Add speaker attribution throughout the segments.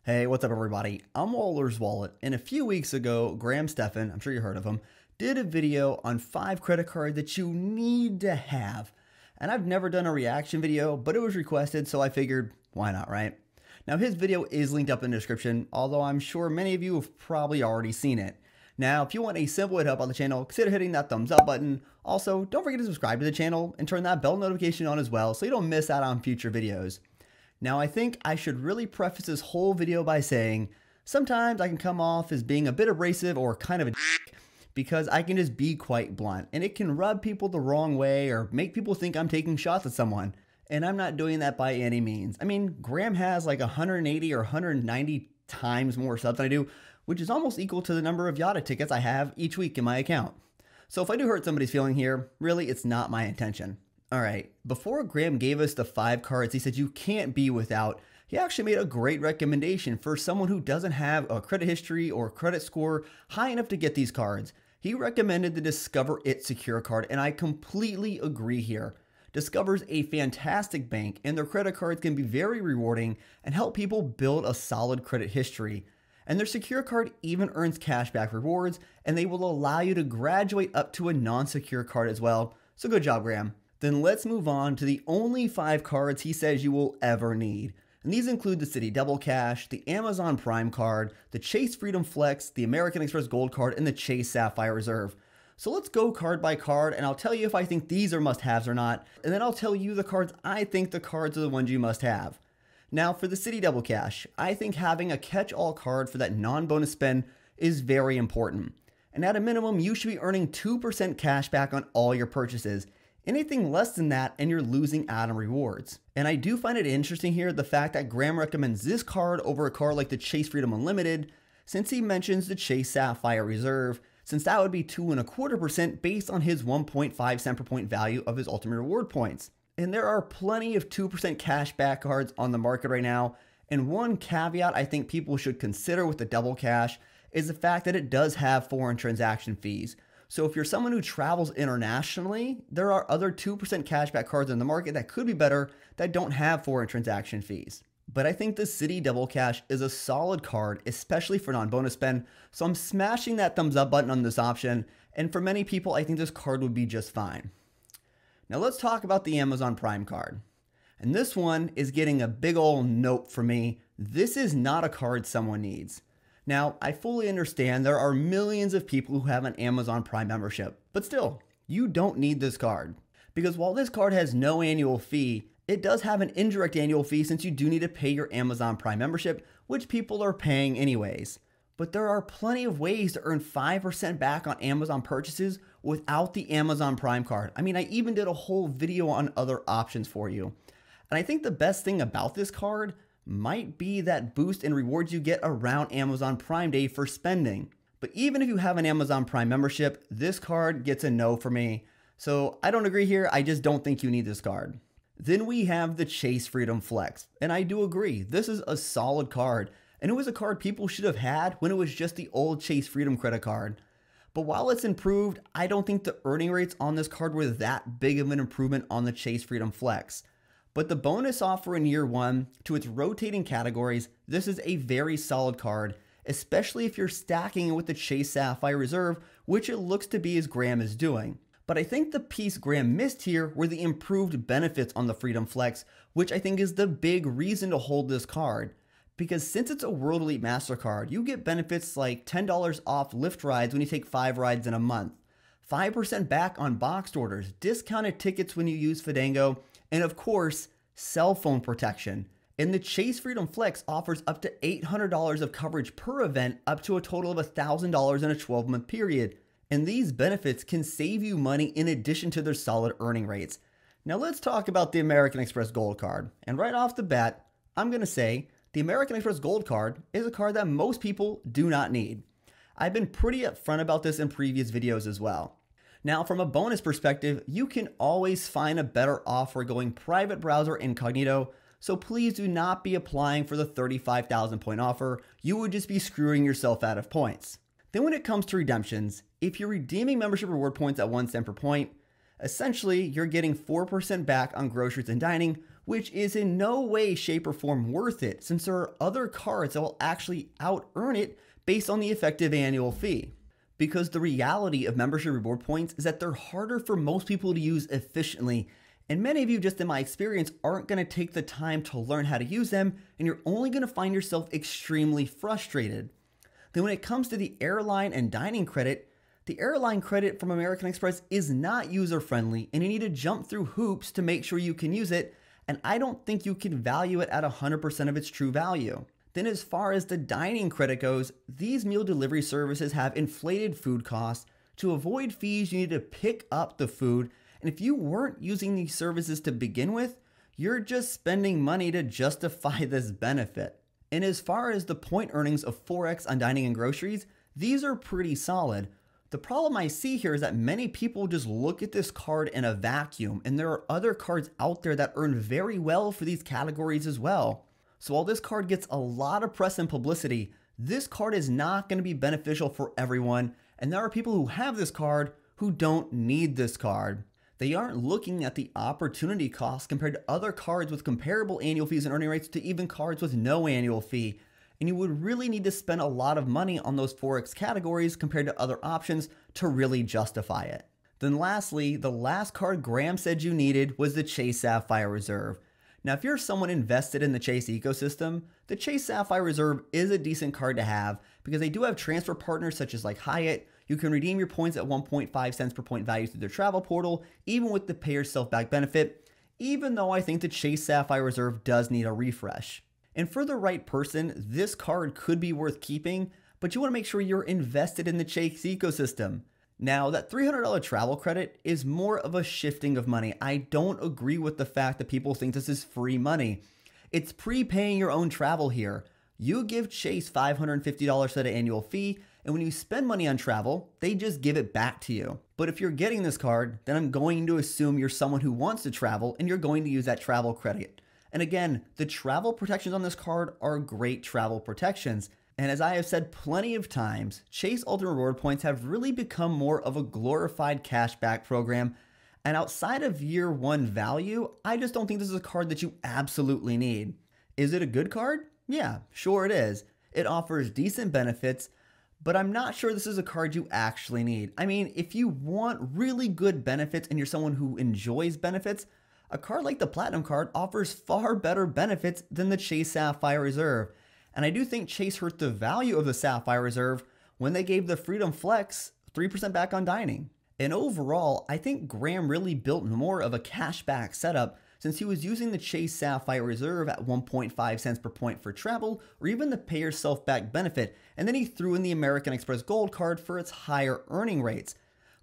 Speaker 1: Hey, what's up everybody? I'm Waller's Wallet, and a few weeks ago, Stephan, I'm sure you heard of him, did a video on 5 credit cards that you need to have. And I've never done a reaction video, but it was requested, so I figured, why not, right? Now his video is linked up in the description, although I'm sure many of you have probably already seen it. Now, if you want a simple way to help out the channel, consider hitting that thumbs up button. Also, don't forget to subscribe to the channel and turn that bell notification on as well so you don't miss out on future videos. Now, I think I should really preface this whole video by saying, sometimes I can come off as being a bit abrasive or kind of a dick because I can just be quite blunt and it can rub people the wrong way or make people think I'm taking shots at someone. And I'm not doing that by any means. I mean, Graham has like 180 or 190 times more subs than I do, which is almost equal to the number of Yada tickets I have each week in my account. So if I do hurt somebody's feeling here, really, it's not my intention. All right, before Graham gave us the 5 cards he said you can't be without, he actually made a great recommendation for someone who doesn't have a credit history or credit score high enough to get these cards. He recommended the Discover It Secure card, and I completely agree here. Discover's a fantastic bank, and their credit cards can be very rewarding and help people build a solid credit history. And their Secure card even earns cashback rewards, and they will allow you to graduate up to a non-secure card as well. So good job, Graham. Then let's move on to the only 5 cards he says you will ever need. And these include the Citi Double Cash, the Amazon Prime card, the Chase Freedom Flex, the American Express Gold card, and the Chase Sapphire Reserve. So let's go card by card, and I'll tell you if I think these are must-haves or not, and then I'll tell you the cards I think the cards are the ones you must have. Now for the Citi Double Cash, I think having a catch-all card for that non-bonus spend is very important. And at a minimum, you should be earning 2% cash back on all your purchases. Anything less than that and you're losing out on rewards. And I do find it interesting here the fact that Graham recommends this card over a card like the Chase Freedom Unlimited, since he mentions the Chase Sapphire Reserve, since that would be 2.25% based on his 1.5 cent per point value of his ultimate reward points. And there are plenty of 2% cashback cards on the market right now. And one caveat I think people should consider with the Double Cash is the fact that it does have foreign transaction fees. So if you're someone who travels internationally, there are other 2% cashback cards in the market that could be better that don't have foreign transaction fees. But I think the Citi Double Cash is a solid card, especially for non-bonus spend, so I'm smashing that thumbs up button on this option, and for many people, I think this card would be just fine. Now let's talk about the Amazon Prime card. And this one is getting a big ol' nope for me. This is not a card someone needs. Now, I fully understand there are millions of people who have an Amazon Prime membership, but still, you don't need this card. Because while this card has no annual fee, it does have an indirect annual fee since you do need to pay your Amazon Prime membership, which people are paying anyways. But there are plenty of ways to earn 5% back on Amazon purchases without the Amazon Prime card. I mean, I even did a whole video on other options for you. And I think the best thing about this card might be that boost in rewards you get around Amazon Prime Day for spending. But even if you have an Amazon Prime membership, this card gets a no for me. So I don't agree here, I just don't think you need this card. Then we have the Chase Freedom Flex, and I do agree, this is a solid card, and it was a card people should have had when it was just the old Chase Freedom credit card. But while it's improved, I don't think the earning rates on this card were that big of an improvement on the Chase Freedom Flex. But the bonus offer in year 1 to its rotating categories, this is a very solid card, especially if you're stacking it with the Chase Sapphire Reserve, which it looks to be as Graham is doing. But I think the piece Graham missed here were the improved benefits on the Freedom Flex, which I think is the big reason to hold this card. Because since it's a World Elite MasterCard, you get benefits like $10 off Lyft rides when you take 5 rides in a month, 5% back on boxed orders, discounted tickets when you use Fandango, and of course, cell phone protection. And the Chase Freedom Flex offers up to $800 of coverage per event, up to a total of $1,000 in a 12-month period. And these benefits can save you money in addition to their solid earning rates. Now let's talk about the American Express Gold card. And right off the bat, I'm going to say the American Express Gold card is a card that most people do not need. I've been pretty upfront about this in previous videos as well. Now, from a bonus perspective, you can always find a better offer going private browser incognito, so please do not be applying for the 35,000 point offer. You would just be screwing yourself out of points. Then when it comes to redemptions, if you're redeeming membership reward points at 1 cent per point, essentially you're getting 4% back on groceries and dining, which is in no way, shape, or form worth it, since there are other cards that will actually out-earn it based on the effective annual fee. Because the reality of membership reward points is that they're harder for most people to use efficiently, and many of you, just in my experience, aren't going to take the time to learn how to use them, and you're only going to find yourself extremely frustrated. Then when it comes to the airline and dining credit, the airline credit from American Express is not user-friendly, and you need to jump through hoops to make sure you can use it, and I don't think you can value it at 100% of its true value. Then as far as the dining credit goes, these meal delivery services have inflated food costs. To avoid fees, you need to pick up the food, and if you weren't using these services to begin with, you're just spending money to justify this benefit. And as far as the point earnings of 4x on dining and groceries, these are pretty solid. The problem I see here is that many people just look at this card in a vacuum, and there are other cards out there that earn very well for these categories as well. So while this card gets a lot of press and publicity, this card is not going to be beneficial for everyone, and there are people who have this card who don't need this card. They aren't looking at the opportunity cost compared to other cards with comparable annual fees and earning rates to even cards with no annual fee. And you would really need to spend a lot of money on those 4x categories compared to other options to really justify it. Then lastly, the last card Graham said you needed was the Chase Sapphire Reserve. Now, if you're someone invested in the Chase ecosystem, the Chase Sapphire Reserve is a decent card to have because they do have transfer partners such as like Hyatt. You can redeem your points at 1.5 cents per point value through their travel portal, even with the pay yourself back benefit, even though I think the Chase Sapphire Reserve does need a refresh. And for the right person, this card could be worth keeping, but you want to make sure you're invested in the Chase ecosystem. Now, that $300 travel credit is more of a shifting of money. I don't agree with the fact that people think this is free money. It's prepaying your own travel here. You give Chase $550 at an annual fee, and when you spend money on travel, they just give it back to you. But if you're getting this card, then I'm going to assume you're someone who wants to travel and you're going to use that travel credit. And again, the travel protections on this card are great travel protections. And as I have said plenty of times, Chase Ultimate Reward Points have really become more of a glorified cashback program. And outside of year one value, I just don't think this is a card that you absolutely need. Is it a good card? Yeah, sure it is. It offers decent benefits, but I'm not sure this is a card you actually need. I mean, if you want really good benefits and you're someone who enjoys benefits, a card like the Platinum card offers far better benefits than the Chase Sapphire Reserve. And I do think Chase hurt the value of the Sapphire Reserve when they gave the Freedom Flex 3% back on dining. And overall, I think Graham really built more of a cashback setup since he was using the Chase Sapphire Reserve at 1.5 cents per point for travel or even the pay yourself back benefit, and then he threw in the American Express Gold card for its higher earning rates.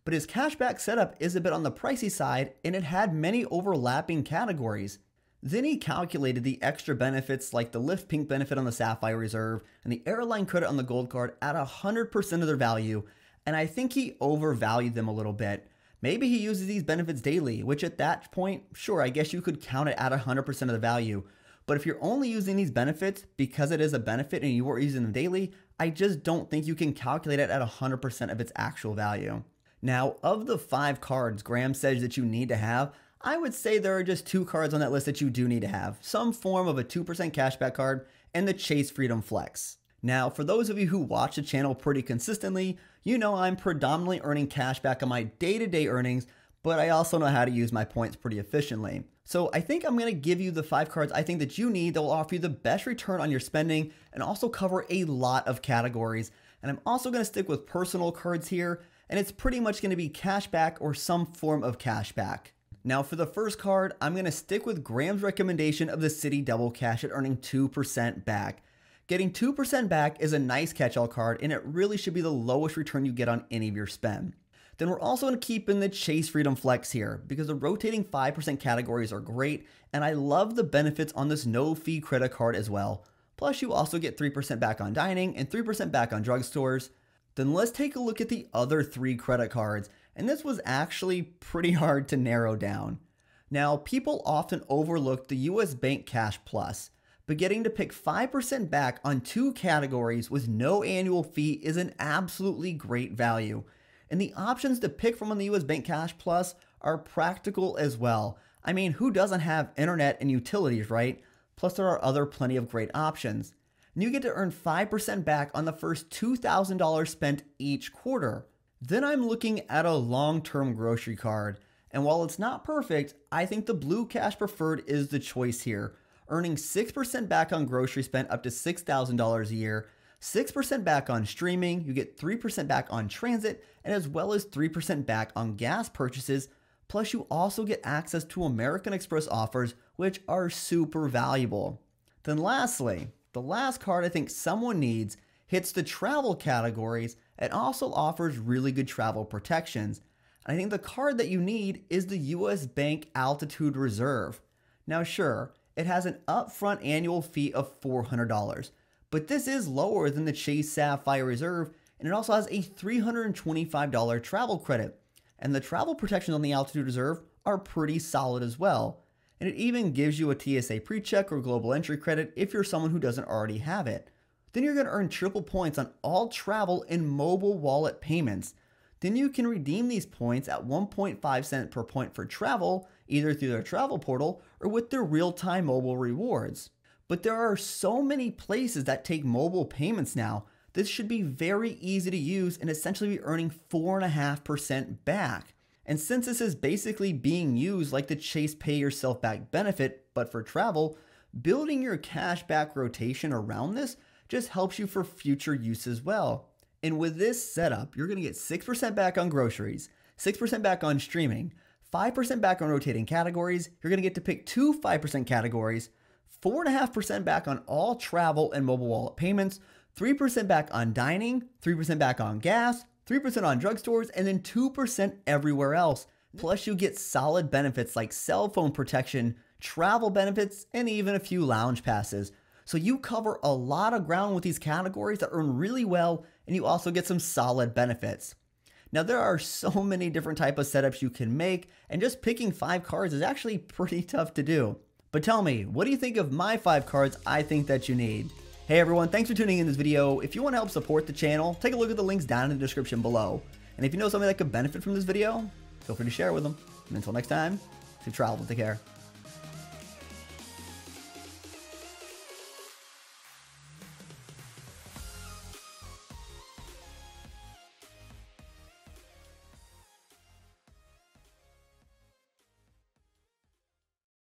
Speaker 1: But his cashback setup is a bit on the pricey side, and it had many overlapping categories. Then he calculated the extra benefits like the Lift Pink benefit on the Sapphire Reserve and the airline credit on the Gold card at 100% of their value, and I think he overvalued them a little bit. Maybe he uses these benefits daily, which at that point, sure, I guess you could count it at 100% of the value. But if you're only using these benefits because it is a benefit and you are using them daily, I just don't think you can calculate it at 100% of its actual value. Now, of the 5 cards Graham says that you need to have, I would say there are just 2 cards on that list that you do need to have. Some form of a 2% cashback card and the Chase Freedom Flex. Now, for those of you who watch the channel pretty consistently, you know I'm predominantly earning cash back on my day-to-day earnings, but I also know how to use my points pretty efficiently. So I think I'm going to give you the 5 cards I think that you need that will offer you the best return on your spending and also cover a lot of categories. And I'm also going to stick with personal cards here, and it's pretty much going to be cash back or some form of cash back. Now for the first card, I'm going to stick with Graham's recommendation of the Citi Double Cash at earning 2% back. Getting 2% back is a nice catch-all card, and it really should be the lowest return you get on any of your spend. Then we're also going to keep in the Chase Freedom Flex here because the rotating 5% categories are great, and I love the benefits on this no-fee credit card as well. Plus you also get 3% back on dining and 3% back on drugstores. Then let's take a look at the other 3 credit cards, and this was actually pretty hard to narrow down. Now, people often overlook the US Bank Cash Plus, but getting to pick 5% back on 2 categories with no annual fee is an absolutely great value. And the options to pick from on the US Bank Cash Plus are practical as well. I mean, who doesn't have internet and utilities, right? Plus there are other plenty of great options. And you get to earn 5% back on the first $2,000 spent each quarter. Then I'm looking at a long-term grocery card. And while it's not perfect, I think the Blue Cash Preferred is the choice here, earning 6% back on grocery spent up to $6,000 a year, 6% back on streaming, you get 3% back on transit, and as well as 3% back on gas purchases. Plus you also get access to American Express offers, which are super valuable. Then lastly, the last card I think someone needs hits the travel categories and also offers really good travel protections. I think the card that you need is the US Bank Altitude Reserve. Now sure, it has an upfront annual fee of $400, but this is lower than the Chase Sapphire Reserve, and it also has a $325 travel credit. And the travel protections on the Altitude Reserve are pretty solid as well. And it even gives you a TSA PreCheck or global entry credit if you're someone who doesn't already have it. Then you're going to earn triple points on all travel and mobile wallet payments. Then you can redeem these points at 1.5 cents per point for travel, either through their travel portal or with their real-time mobile rewards. But there are so many places that take mobile payments now. This should be very easy to use and essentially be earning 4.5% back. And since this is basically being used like the Chase Pay Yourself Back benefit, but for travel, building your cash back rotation around this just helps you for future use as well. And with this setup, you're going to get 6% back on groceries, 6% back on streaming, 5% back on rotating categories. You're going to get to pick two 5% categories, 4.5% back on all travel and mobile wallet payments, 3% back on dining, 3% back on gas, 3% on drugstores, and then 2% everywhere else. Plus you get solid benefits like cell phone protection, travel benefits, and even a few lounge passes. So you cover a lot of ground with these categories that earn really well, and you also get some solid benefits. Now there are so many different types of setups you can make, and just picking 5 cards is actually pretty tough to do. But tell me, what do you think of my 5 cards I think that you need? Hey everyone, thanks for tuning in this video. If you want to help support the channel, take a look at the links down in the description below. And if you know somebody that could benefit from this video, feel free to share with them. And until next time, safe travel, take care.